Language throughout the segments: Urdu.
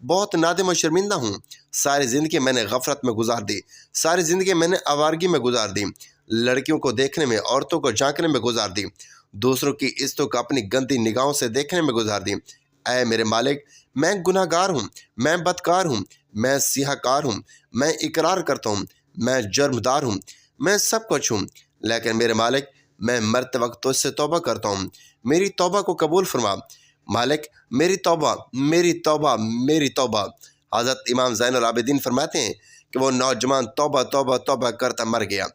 بہت نادم و شرمندہ ہوں۔ ساری زندگی میں نے غفلت میں گزار دی، ساری زندگی میں نے آوارگی میں گزار دی، لڑکیوں کو دیکھنے میں، عورتوں کو جھانکنے میں گزار دی، دوسروں کی عزتوں کو اپنی گندی نگاہوں سے دیکھنے میں گزار دی۔ اے میرے مالک، میں گناہ گار ہوں، میں بدکار ہوں، میں سیاہ کار ہوں، میں اقرار کرتا ہوں، میں جرم دار ہوں، میں سب کچھ ہوں، لیکن میرے مالک میں مرتے وقت تجھ سے توبہ کرتا ہوں، میری توبہ کو قبول فرما۔ مالک میری توبہ، میری توبہ، میری توبہ۔ حضرت امام زین العابدین فرماتے ہیں کہ وہ نوجوان توبہ توبہ توبہ کرتا مر گیا،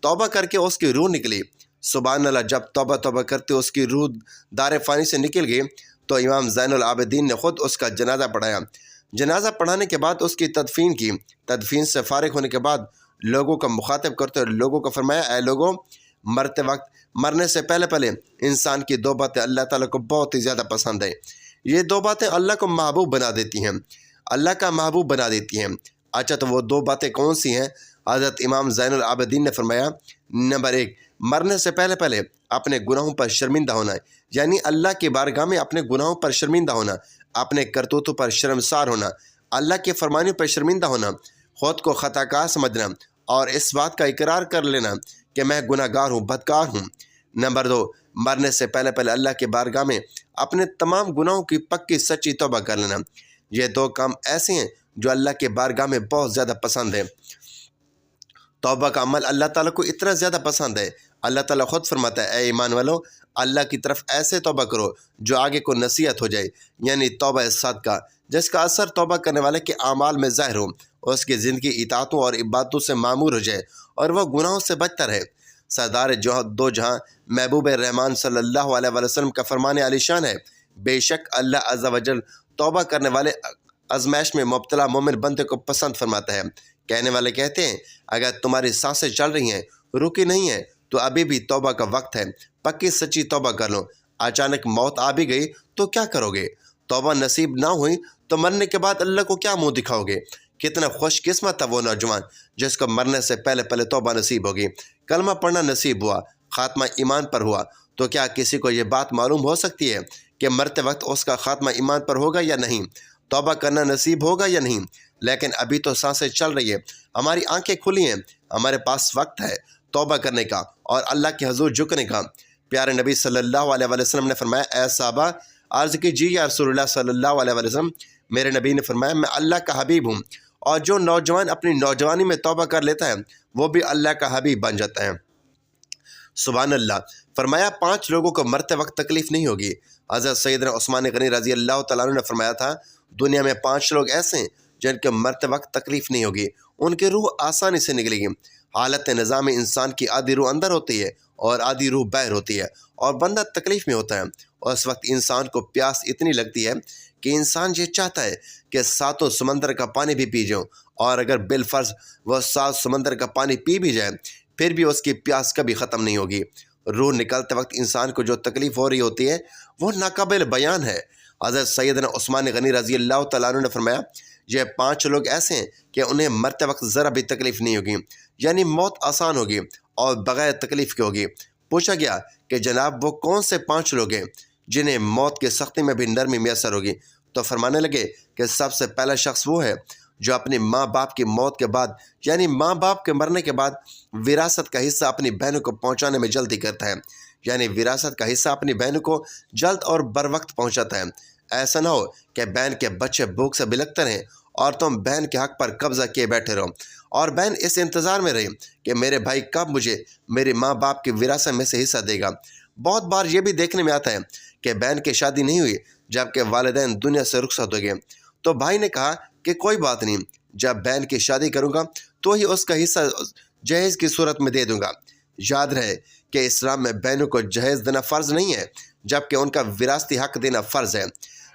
توبہ کر کے اس کی روح نکلی۔ سبحان اللہ، جب توبہ توبہ کرتے اس کی روح دار فانی سے نکل گئی تو امام زین العابدین نے خود اس کا جنازہ پڑھایا۔ جنازہ پڑھانے کے بعد اس کی تدفین کی۔ تدفین سے فارغ ہونے کے بعد لوگوں کو مخاطب کرتے ہوئے لوگوں کو فرمایا، اے لوگوں، مرتے وقت، مرنے سے پہلے پہلے انسان کی دو باتیں اللہ تعالیٰ کو بہت ہی زیادہ پسند ہیں۔ یہ دو باتیں اللہ کو محبوب بنا دیتی ہیں، اللہ کا محبوب بنا دیتی ہیں۔ اچھا، تو وہ دو باتیں کون سی ہیں؟ حضرت امام زین العابدین نے فرمایا، نمبر 1، مرنے سے پہلے پہلے اپنے گناہوں پر شرمندہ ہونا، یعنی اللہ کی بارگاہ میں اپنے گناہوں پر شرمندہ ہونا، اپنے کرتوتوں پر شرمسار ہونا، اللہ کے فرمانیوں پر شرمندہ ہونا، خود کو خطا کار سمجھنا اور اس بات کا اقرار کر لینا کہ میں گناہ گار ہوں، بدکار ہوں۔ نمبر 2، مرنے سے پہلے پہلے اللہ کے بارگاہ میں اپنے تمام گناہوں کی پکی سچی توبہ کر لینا۔ یہ دو کام ایسے ہیں جو اللہ کے بارگاہ میں بہت زیادہ پسند ہیں۔ توبہ کا عمل اللہ تعالیٰ کو اتنا زیادہ پسند ہے، اللہ تعالیٰ خود فرماتا ہے، اے ایمان والو، اللہ کی طرف ایسے توبہ کرو جو آگے کو نصیحت ہو جائے، یعنی توبہ صادقہ، جس کا اثر توبہ کرنے والے کے اعمال میں ظاہر ہو، اس کی زندگی اطاعتوں اور عبادتوں سے معمور ہو جائے اور وہ گناہوں سے بچتا رہے۔ سردار دو جہاں محبوب رحمان صلی اللہ علیہ وسلم کا فرمان عالی شان ہے، بے شک اللہ عز و جل توبہ کرنے والے آزمائش میں مبتلا مومن بندے کو پسند فرماتا ہے۔ کہنے والے کہتے ہیں، اگر تمہاری سانسیں چل رہی ہیں، رکی نہیں ہیں، تو ابھی بھی توبہ کا وقت ہے، پکی سچی توبہ کر لو۔ اچانک موت آ بھی گئی تو کیا کرو گے؟ توبہ نصیب نہ ہوئی تو مرنے کے بعد اللہ کو کیا منہ دکھاؤ گے؟ کتنا خوش قسمت تھا وہ نوجوان جس کو مرنے سے پہلے پہلے توبہ نصیب ہوگی، کلمہ پڑھنا نصیب ہوا، خاتمہ ایمان پر ہوا۔ تو کیا کسی کو یہ بات معلوم ہو سکتی ہے کہ مرتے وقت اس کا خاتمہ ایمان پر ہوگا یا نہیں، توبہ کرنا نصیب ہوگا یا نہیں؟ لیکن ابھی تو سانسیں چل رہی ہیں، ہماری آنکھیں کھلی ہیں، ہمارے پاس وقت ہے توبہ کرنے کا اور اللہ کے حضور جھکنے کا۔ پیارے نبی صلی اللہ علیہ وسلم نے فرمایا، اے صحابہ، عرض کی جی یا رسول اللہ صلی اللہ علیہ وسلم۔ میرے نبی نے فرمایا، میں اللہ کا حبیب ہوں، اور جو نوجوان اپنی نوجوانی میں توبہ کر لیتا ہے وہ بھی اللہ کا حبیب بن جاتا ہے۔ سبحان اللہ۔ فرمایا، 5 لوگوں کو مرتے وقت تکلیف نہیں ہوگی۔ حضرت سیدنا عثمان غنی رضی اللہ تعالیٰ عنہ نے فرمایا تھا، دنیا میں 5 لوگ ایسے ہیں جن کے مرتے وقت تکلیف نہیں ہوگی، ان کی روح آسانی سے نکلے گی۔ حالت نظام انسان کی آدھی روح اندر ہوتی ہے اور آدھی روح باہر ہوتی ہے، اور بندہ تکلیف میں ہوتا ہے۔ اس وقت انسان کو پیاس اتنی لگتی ہے کہ انسان یہ چاہتا ہے کہ 7 سمندر کا پانی بھی پی جاؤں، اور اگر بالفرض وہ 7 سمندر کا پانی پی بھی جائے پھر بھی اس کی پیاس کبھی ختم نہیں ہوگی۔ روح نکلتے وقت انسان کو جو تکلیف ہو رہی ہوتی ہے وہ ناقابل بیان ہے۔ حضرت سیدنا عثمان غنی رضی اللہ تعالیٰ عنہ نے فرمایا، یہ 5 لوگ ایسے ہیں کہ انہیں مرتے وقت ذرا بھی تکلیف نہیں ہوگی، یعنی موت آسان ہوگی اور بغیر تکلیف کی ہوگی۔ پوچھا گیا کہ جناب وہ کون سے 5 لوگ ہیں جنہیں موت کی سختی میں بھی نرمی میسر ہوگی؟ تو فرمانے لگے کہ سب سے پہلا شخص وہ ہے جو اپنی ماں باپ کی موت کے بعد، یعنی ماں باپ کے مرنے کے بعد، وراثت کا حصہ اپنی بہنوں کو پہنچانے میں جلدی کرتا ہے، یعنی وراثت کا حصہ اپنی بہنوں کو جلد اور بر وقت پہنچاتا ہے۔ ایسا نہ ہو کہ بہن کے بچے بھوک سے بلکتے رہیں اور تم بہن کے حق پر قبضہ کیے بیٹھے رہو، اور بہن اس انتظار میں رہے کہ میرے بھائی کب مجھے میرے ماں باپ کی وراثت میں سے حصہ دے گا۔ بہت بار یہ بھی دیکھنے میں آتا ہے کہ بہن کی شادی نہیں ہوئی جبکہ والدین دنیا سے رخصت ہو گئے، تو بھائی نے کہا کہ کوئی بات نہیں، جب بہن کی شادی کروں گا تو ہی اس کا حصہ جہیز کی صورت میں دے دوں گا۔ یاد رہے کہ اسلام میں بہنوں کو جہیز دینا فرض نہیں ہے جبکہ ان کا وراثتی حق دینا فرض ہے۔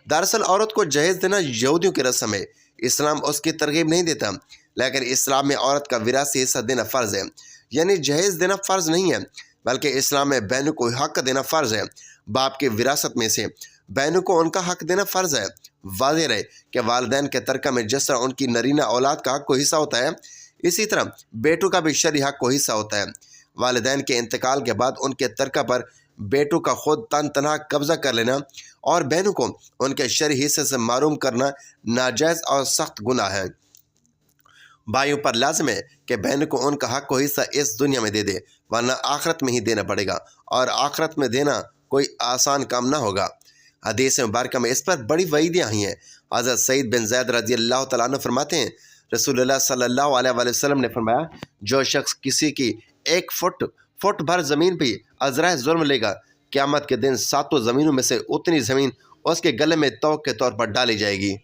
دراصل عورت کو جہیز دینا یہودیوں کی رسم ہے، اسلام اس کی ترغیب نہیں دیتا، لیکن اسلام میں عورت کا وراثتی حصہ دینا فرض ہے، یعنی جہیز دینا فرض نہیں ہے بلکہ اسلام میں بہنوں کو حق دینا فرض ہے۔ باپ کی وراثت میں سے بہنوں کو ان کا حق دینا فرض ہے۔ واضح رہے کہ والدین کے ترکہ میں جس طرح ان کی نرینہ اولاد کا حق کو حصہ ہوتا ہے، اسی طرح بیٹوں کا بھی شرعی حق کو حصہ ہوتا ہے۔ والدین کے انتقال کے بعد ان کے ترکہ پر بیٹوں کا خود تن تنہا قبضہ کر لینا اور بہنوں کو ان کے شرعی حصے سے محروم کرنا ناجائز اور سخت گناہ ہے۔ بھائیوں پر لازم ہے کہ بہنوں کو ان کا حق و حصہ اس دنیا میں دے دے، ورنہ آخرت میں ہی دینا پڑے گا، اور آخرت میں دینا کوئی آسان کام نہ ہوگا۔ حدیث مبارکہ میں اس پر بڑی وعیدیں آئی ہیں۔ حضرت سعید بن زید رضی اللہ تعالیٰ عنہ فرماتے ہیں، رسول اللہ صلی اللہ علیہ وآلہ وسلم نے فرمایا، جو شخص کسی کی 1 فٹ بھر زمین پہ ازرائے ظلم لے گا، قیامت کے دن 7 زمینوں میں سے اتنی زمین اس کے گلے میں توق کے طور پر ڈالی جائے گی۔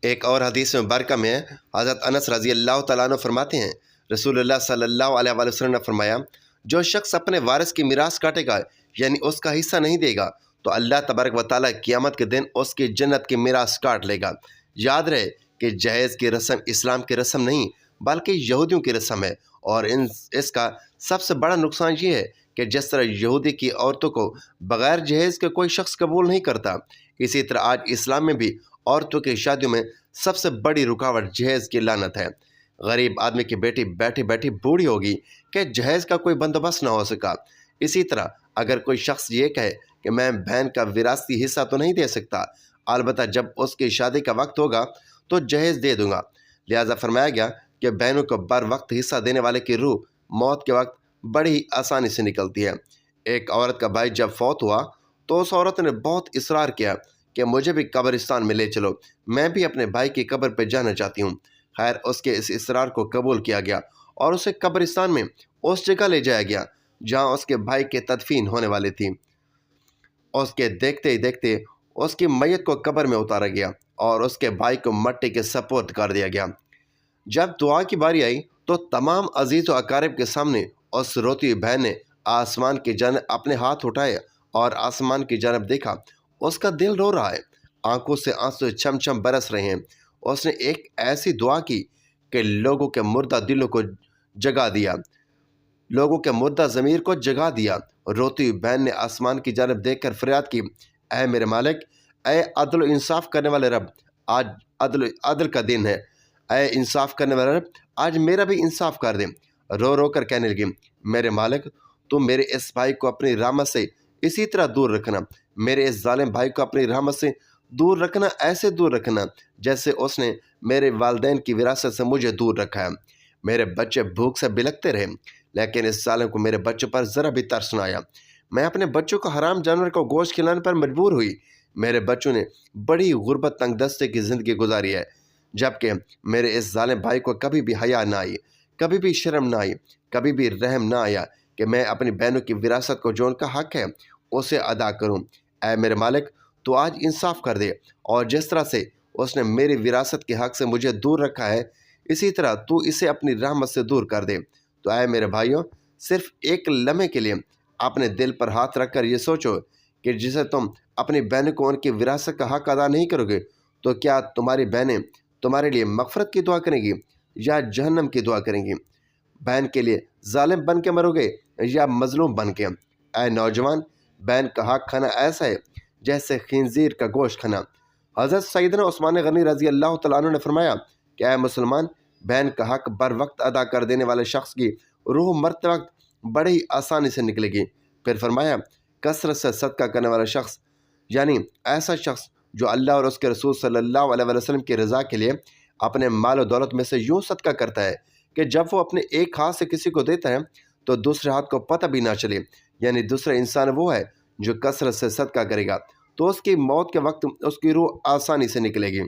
ایک اور حدیث مبارکہ میں حضرت انس رضی اللہ تعالیٰ عنہ فرماتے ہیں، رسول اللہ صلی اللہ علیہ وآلہ وسلم نے فرمایا، جو شخص اپنے وارث کی میراث کاٹے گا یعنی اس کا حصہ نہیں دے گا، تو اللہ تبارک و تعالیٰ قیامت کے دن اس کی جنت کی میراث کاٹ لے گا۔ یاد رہے کہ جہیز کی رسم اسلام کی رسم نہیں بلکہ یہودیوں کی رسم ہے، اور اس کا سب سے بڑا نقصان یہ ہے کہ جس طرح یہودی کی عورتوں کو بغیر جہیز کے کوئی شخص قبول نہیں کرتا، اسی طرح آج اسلام میں بھی عورتوں کی شادیوں میں سب سے بڑی رکاوٹ جہیز کی لعنت ہے۔ غریب آدمی کی بیٹی بیٹھی بیٹھی بوڑھی ہوگی کہ جہیز کا کوئی بندوبست نہ ہو سکا۔ اسی طرح اگر کوئی شخص یہ کہے کہ میں بہن کا وراثتی حصہ تو نہیں دے سکتا، البتہ جب اس کی شادی کا وقت ہوگا تو جہیز دے دوں گا، لہذا فرمایا گیا کہ بہنوں کو بر وقت حصہ دینے والے کی روح موت کے وقت بڑی ہی آسانی سے نکلتی ہے۔ ایک عورت کا بھائی جب فوت ہوا تو اس عورت نے بہت اصرار کیا کہ مجھے بھی قبرستان میں لے چلو، میں بھی اپنے بھائی کی قبر پہ جانا چاہتی ہوں۔ خیر اس کے اس اصرار کو قبول کیا گیا اور اسے قبرستان میں اس جگہ لے جایا گیا جہاں اس کے بھائی کی تدفین ہونے والی تھی۔ اس کے دیکھتے ہی دیکھتے اس کی میت کو قبر میں اتارا گیا اور اس کے بھائی کو مٹی کے سپرد کر دیا گیا۔ جب دعا کی باری آئی تو تمام عزیز و اقارب کے سامنے اس روتی ہوئی بہن نے آسمان کی جانب اپنے ہاتھ اٹھائے اور آسمان کی جانب دیکھا۔ اس کا دل رو رہا ہے، آنکھوں سے آنسو چھم چھم برس رہے ہیں۔ اس نے ایک ایسی دعا کی کہ لوگوں کے مردہ دلوں کو جگا دیا، لوگوں کے مردہ ضمیر کو جگا دیا۔ روتی ہوئی بہن نے آسمان کی جانب دیکھ کر فریاد کی، اے میرے مالک، اے عدل و انصاف کرنے والے رب، آج عدل کا دن ہے، اے انصاف کرنے والے رب، آج میرا بھی انصاف کر دے۔ رو رو کر کہنے لگی، میرے مالک، تو میرے اس بھائی کو اپنی رحمت سے اسی طرح دور رکھنا، میرے اس ظالم بھائی کو اپنی رحمت سے دور رکھنا، ایسے دور رکھنا جیسے اس نے میرے والدین کی وراثت سے مجھے دور رکھا ہے۔ میرے بچے بھوک سے بلکتے رہے لیکن اس ظالم کو میرے بچوں پر ذرا بھی ترس نہ آیا۔ میں اپنے بچوں کو حرام جانور کو گوشت کھلانے پر مجبور ہوئی۔ میرے بچوں نے بڑی غربت تنگ دستے کی زندگی گزاری ہے، جبکہ میرے اس ظالم بھائی کو کبھی بھی حیا نہ آئی، کبھی بھی شرم نہ آئی، کبھی بھی رحم نہ آیا کہ میں اپنی بہنوں کی وراثت کو جو ان کا حق ہے اسے ادا کروں۔ اے میرے مالک، تو آج انصاف کر دے، اور جس طرح سے اس نے میری وراثت کے حق سے مجھے دور رکھا ہے اسی طرح تو اسے اپنی رحمت سے دور کر دے۔ تو اے میرے بھائیوں، صرف ایک لمحے کے لیے اپنے دل پر ہاتھ رکھ کر یہ سوچو کہ جسے تم اپنی بہنوں کو ان کی وراثت کا حق ادا نہیں کرو گے تو کیا تمہاری بہنیں تمہارے لیے مغفرت کی دعا کریں گی یا جہنم کی دعا کریں گی؟ بہن کے لیے ظالم بن کے مرو گے یا مظلوم بن کے؟ اے نوجوان، بہن کا حق کھانا ایسا ہے جیسے خنزیر کا گوشت کھانا۔ حضرت سیدنا عثمان غنی رضی اللہ تعالیٰ عنہ نے فرمایا کہ اے مسلمان، بہن کا حق بر وقت ادا کر دینے والے شخص کی روح مرتے وقت بڑے ہی آسانی سے نکلے گی۔ پھر فرمایا، کثرت سے صدقہ کرنے والا شخص یعنی ایسا شخص جو اللہ اور اس کے رسول صلی اللہ علیہ وسلم کی رضا کے لیے اپنے مال و دولت میں سے یوں صدقہ کرتا ہے کہ جب وہ اپنے ایک ہاتھ سے کسی کو دیتا ہے تو دوسرے ہاتھ کو پتہ بھی نہ چلے، یعنی دوسرا انسان وہ ہے جو کثرت سے صدقہ کرے گا تو اس کی موت کے وقت اس کی روح آسانی سے نکلے گی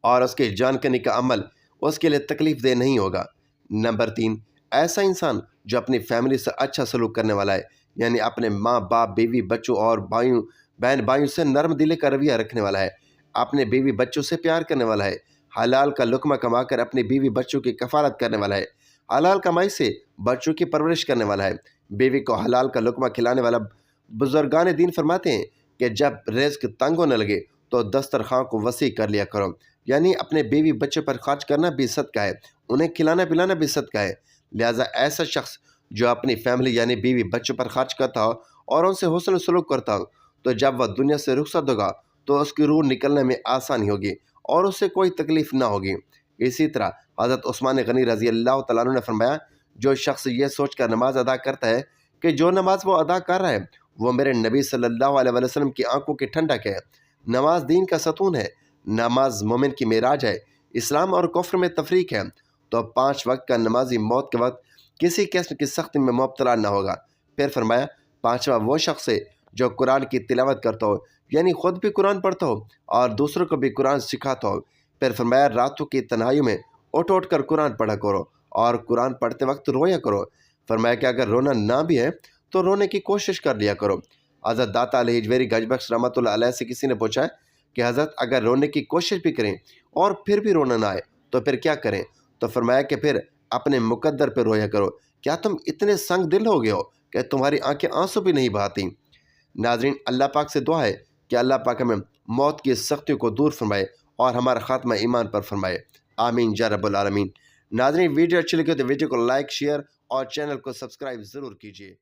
اور اس کے جان کنی کا عمل اس کے لیے تکلیف دہ نہیں ہوگا۔ نمبر 3، ایسا انسان جو اپنی فیملی سے اچھا سلوک کرنے والا ہے، یعنی اپنے ماں باپ، بیوی بچوں اور بہن بھائیوں سے نرم دلی کا رویہ رکھنے والا ہے، اپنے بیوی بچوں سے پیار کرنے والا ہے، حلال کا لقمہ کما کر اپنی بیوی بچوں کی کفالت کرنے والا ہے، حلال کمائی سے بچوں کی پرورش کرنے والا ہے، بیوی کو حلال کا لقمہ کھلانے والا۔ بزرگان دین فرماتے ہیں کہ جب رزق تنگ ہونے لگے تو دسترخوان کو وسیع کر لیا کرو، یعنی اپنے بیوی بچوں پر خرچ کرنا بھی صدقہ ہے، انہیں کھلانا پلانا بھی صدقہ ہے۔ لہٰذا ایسا شخص جو اپنی فیملی یعنی بیوی بچوں پر خرچ کرتا ہو اور ان سے حسن سلوک کرتا ہو تو جب وہ دنیا سے رخصت ہوگا تو اس کی روح نکلنے میں آسانی ہوگی اور اس سے کوئی تکلیف نہ ہوگی۔ اسی طرح حضرت عثمان غنی رضی اللہ تعالیٰ عنہ نے فرمایا، جو شخص یہ سوچ کر نماز ادا کرتا ہے کہ جو نماز وہ ادا کر رہا ہے وہ میرے نبی صلی اللہ علیہ وسلم کی آنکھوں کی ٹھنڈک ہے۔ نماز دین کا ستون ہے، نماز مومن کی معراج ہے، اسلام اور کفر میں تفریق ہے۔ تو 5 وقت کا نمازی موت کے وقت کسی قسم کی سختی میں مبتلا نہ ہوگا۔ پھر فرمایا 5واں وہ شخص ہے جو قرآن کی تلاوت کرتا ہو، یعنی خود بھی قرآن پڑھتا ہو اور دوسروں کو بھی قرآن سکھاتا ہو۔ پھر فرمایا راتوں کی تنہائیوں میں اٹھ کر قرآن پڑھا کرو اور قرآن پڑھتے وقت رویا کرو۔ فرمایا کہ اگر رونا نہ بھی ہے تو رونے کی کوشش کر لیا کرو۔ حضرت داتا علی ہجویری گنج بخش رحمۃ اللہ علیہ سے کسی نے پوچھا کہ حضرت اگر رونے کی کوشش بھی کریں اور پھر بھی رونا نہ آئے تو پھر کیا کریں؟ تو فرمایا کہ پھر اپنے مقدر پہ رویا کرو۔ کیا تم اتنے سنگ دل ہو گئے ہو کہ تمہاری آنکھیں آنسو بھی نہیں بہاتی؟ ناظرین، اللہ پاک سے دعا ہے کہ اللہ پاک ہمیں موت کی سختیوں کو دور فرمائے اور ہمارا خاتمہ ایمان پر فرمائے، آمین یا رب العالمین۔ ناظرین، ویڈیو اچھی لگے تو ویڈیو کو لائک، شیئر اور چینل کو سبسکرائب ضرور کیجیے۔